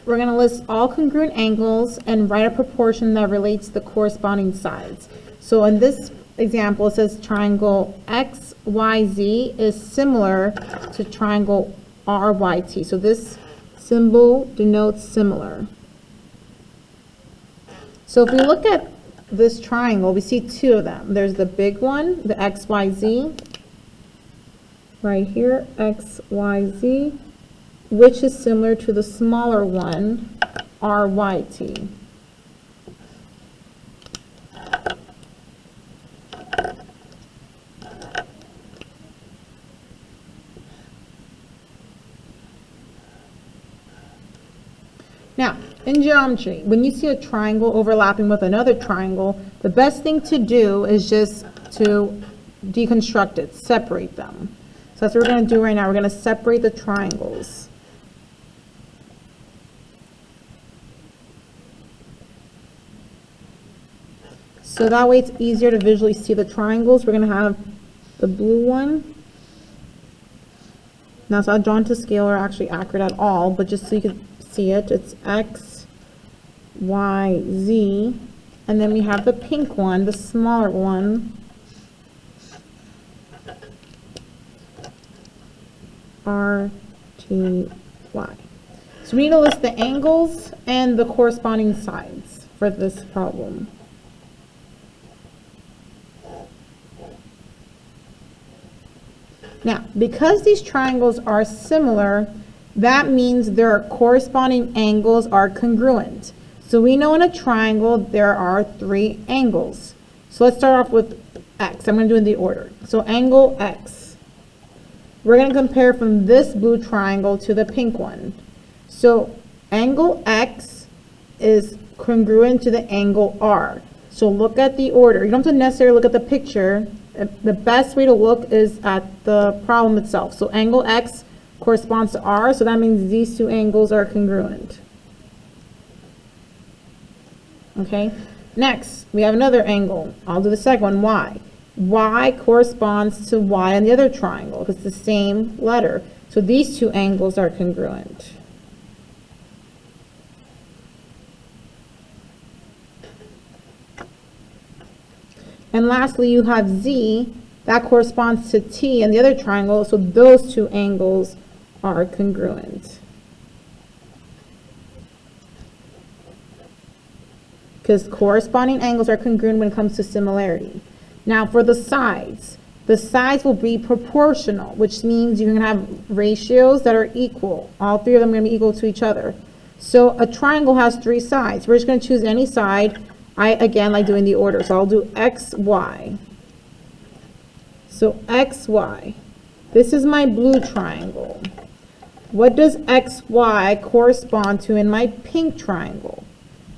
we're going to list all congruent angles and write a proportion that relates to the corresponding sides. So in this example, it says triangle XYZ is similar to triangle RYT. So this symbol denotes similar. So if we look at this triangle, we see two of them. There's the big one, the XYZ, right here, XYZ, which is similar to the smaller one, RYT. Now, in geometry, when you see a triangle overlapping with another triangle, the best thing to do is just to deconstruct it, separate them. So that's what we're going to do right now. We're going to separate the triangles. So that way it's easier to visually see the triangles. We're going to have the blue one. Now it's not drawn to scale or actually accurate at all, but just so you can see it, it's X, Y, Z, and then we have the pink one, the smaller one, R, T, Y. So we need to list the angles and the corresponding sides for this problem. Now, because these triangles are similar, that means their corresponding angles are congruent. So we know in a triangle there are 3 angles. So let's start off with X. I'm going to do in the order. So angle X. We're going to compare from this blue triangle to the pink one. So angle X is congruent to the angle R. So look at the order. You don't have to necessarily look at the picture. The best way to look is at the problem itself. So angle X corresponds to R, so that means these 2 angles are congruent. Okay, next we have another angle. I'll do the second one, Y. Y corresponds to Y on the other triangle because it's the same letter. So these 2 angles are congruent. And lastly, you have Z, that corresponds to T in the other triangle, so those 2 angles are congruent. Because corresponding angles are congruent when it comes to similarity. Now for the sides will be proportional, which means you're going to have ratios that are equal. All 3 of them are going to be equal to each other. So a triangle has 3 sides. We're just going to choose any side. I, again, like doing the order, so I'll do X, Y. So X, Y. This is my blue triangle. What does X, Y correspond to in my pink triangle?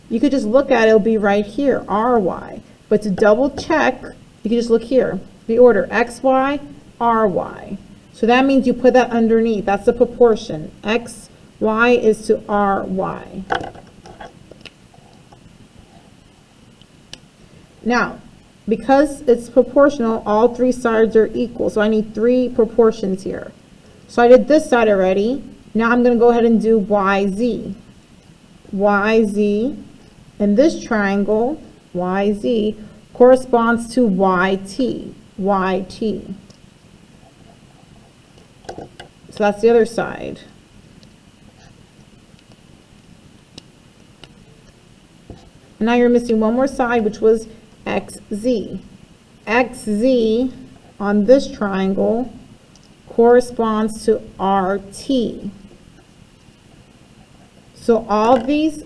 You could just look at it, it'll be right here, R, Y. But to double check, you can just look here, the order, X, Y, R, Y. So that means you put that underneath, that's the proportion. X, Y is to R, Y. Now, because it's proportional, all 3 sides are equal. So I need 3 proportions here. So I did this side already. Now I'm going to go ahead and do YZ. YZ, and this triangle, YZ, corresponds to YT. YT. So that's the other side. And now you're missing one more side, which was XZ. XZ on this triangle corresponds to RT. So all these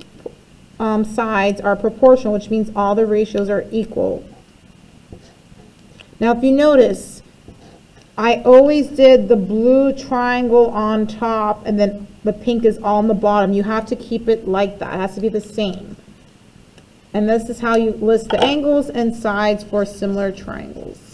sides are proportional, which means all the ratios are equal. Now if you notice, I always did the blue triangle on top and then the pink is all on the bottom. You have to keep it like that. It has to be the same. And this is how you list the angles and sides for similar triangles.